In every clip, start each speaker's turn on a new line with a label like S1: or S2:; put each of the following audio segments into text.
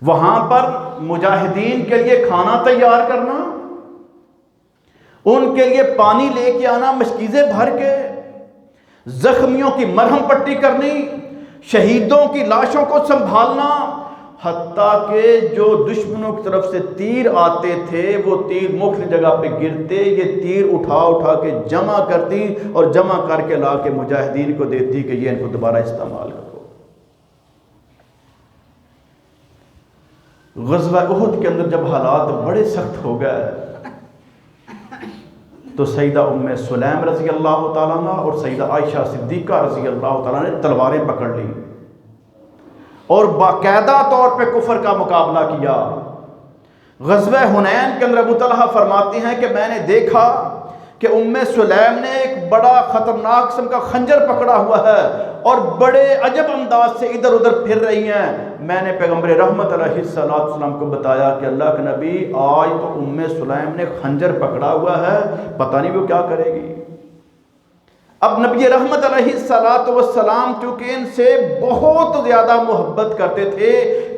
S1: وہاں پر مجاہدین کے لیے کھانا تیار کرنا، ان کے لیے پانی لے کے آنا مشکیزیں بھر کے، زخمیوں کی مرہم پٹی کرنی، شہیدوں کی لاشوں کو سنبھالنا، حتیٰ کہ جو دشمنوں کی طرف سے تیر آتے تھے وہ تیر مختلف جگہ پہ گرتے، یہ تیر اٹھا اٹھا کے جمع کرتی اور جمع کر کے لا کے مجاہدین کو دیتی کہ یہ ان کو دوبارہ استعمال کرو۔ غزوہ احد کے اندر جب حالات بڑے سخت ہو گئے تو سیدہ ام سلیم رضی اللہ تعالیٰ عنہ اور سیدہ عائشہ صدیقہ رضی اللہ تعالیٰ نے تلواریں پکڑ لی اور باقاعدہ طور پہ کفر کا مقابلہ کیا۔ غزوہ حنین کے اندر ابو طلحہ فرماتے ہیں کہ میں نے دیکھا کہ ام سلیم نے ایک بڑا خطرناک قسم کا خنجر پکڑا ہوا ہے اور بڑے عجب انداز سے ادھر ادھر پھر رہی ہیں۔ میں نے پیغمبر رحمت علیہ السلام کو بتایا کہ اللہ کے نبی آج تو ام سلیم نے خنجر پکڑا ہوا ہے، پتہ نہیں وہ کیا کرے گی۔ اب نبی رحمت علیہ السلام چونکہ ان سے بہت زیادہ محبت کرتے تھے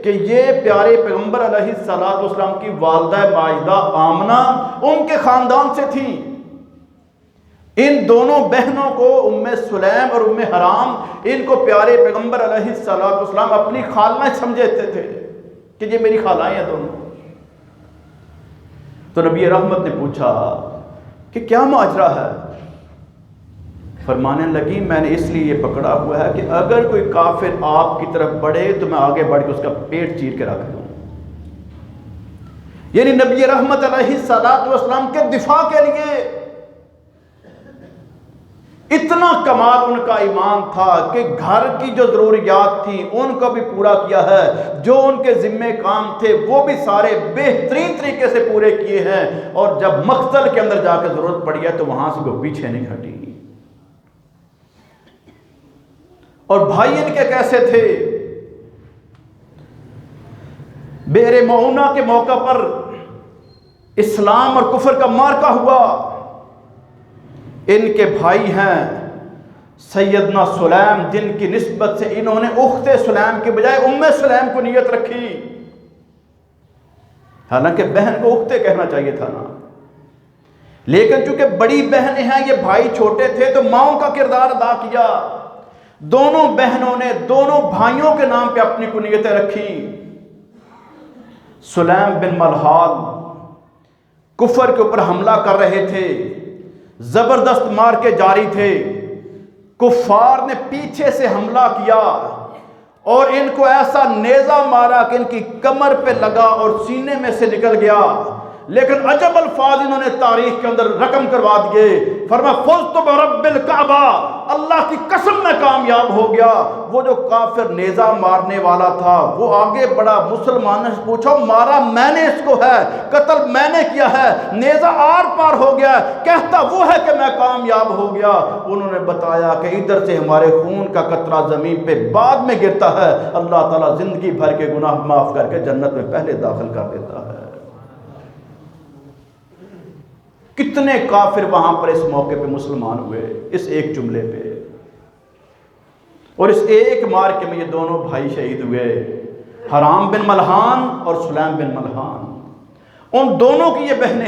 S1: کہ یہ پیارے پیغمبر علیہ السلام کی والدہ ماجدہ آمنہ ان کے خاندان سے تھی۔ ان دونوں بہنوں کو ام سلیم اور ام حرام ان کو پیارے پیغمبر علیہ السلام اپنی خالہ سمجھتے تھے کہ یہ میری خالائیں ہیں دونوں۔ تو نبی رحمت نے پوچھا کہ کیا ماجرا ہے؟ فرمانے لگی میں نے اس لیے یہ پکڑا ہوا ہے کہ اگر کوئی کافر آپ کی طرف بڑھے تو میں آگے بڑھ کے اس کا پیٹ چیر کے رکھ دوں۔ یعنی نبی رحمت علیہ السلام کے دفاع کے لیے اتنا کمال ان کا ایمان تھا کہ گھر کی جو ضروریات تھیں ان کو بھی پورا کیا ہے، جو ان کے ذمہ کام تھے وہ بھی سارے بہترین طریقے سے پورے کیے ہیں، اور جب مقتل کے اندر جا کے ضرورت پڑی ہے تو وہاں سے وہ پیچھے نہیں ہٹی۔ اور بھائی ان کے کیسے تھے؟ بئر معونہ کے موقع پر اسلام اور کفر کا معرکہ ہوا، ان کے بھائی ہیں سیدنا سلیم جن کی نسبت سے انہوں نے اخت سلیم کے بجائے ام سلیم کو نیت رکھی، حالانکہ بہن کو اختے کہنا چاہیے تھا نا، لیکن چونکہ بڑی بہنیں ہیں یہ بھائی چھوٹے تھے تو ماؤں کا کردار ادا کیا۔ دونوں بہنوں نے دونوں بھائیوں کے نام پہ اپنی کنیتیں رکھی۔ سلیم بن ملحان کفر کے اوپر حملہ کر رہے تھے، زبردست مار کے جاری تھے، کفار نے پیچھے سے حملہ کیا اور ان کو ایسا نیزہ مارا کہ ان کی کمر پہ لگا اور سینے میں سے نکل گیا، لیکن عجب الفاظ انہوں نے تاریخ کے اندر رقم کروا دیے۔ فرمایا فزت برب الکعبہ، اللہ کی قسم میں کامیاب ہو گیا۔ وہ جو کافر نیزہ مارنے والا تھا وہ آگے بڑا، مسلمانوں سے پوچھو مارا میں نے اس کو ہے، قتل میں نے کیا ہے، نیزہ آر پار ہو گیا، کہتا وہ ہے کہ میں کامیاب ہو گیا۔ انہوں نے بتایا کہ ادھر سے ہمارے خون کا قطرہ زمین پہ بعد میں گرتا ہے، اللہ تعالیٰ زندگی بھر کے گناہ معاف کر کے جنت میں پہلے داخل کر دیتا ہے۔ کتنے کافر وہاں پر اس موقع پہ مسلمان ہوئے اس ایک جملے پہ، اور اس ایک معرکے میں یہ دونوں بھائی شہید ہوئے، حرام بن ملحان اور سلیم بن ملحان۔ ان دونوں کی یہ بہنیں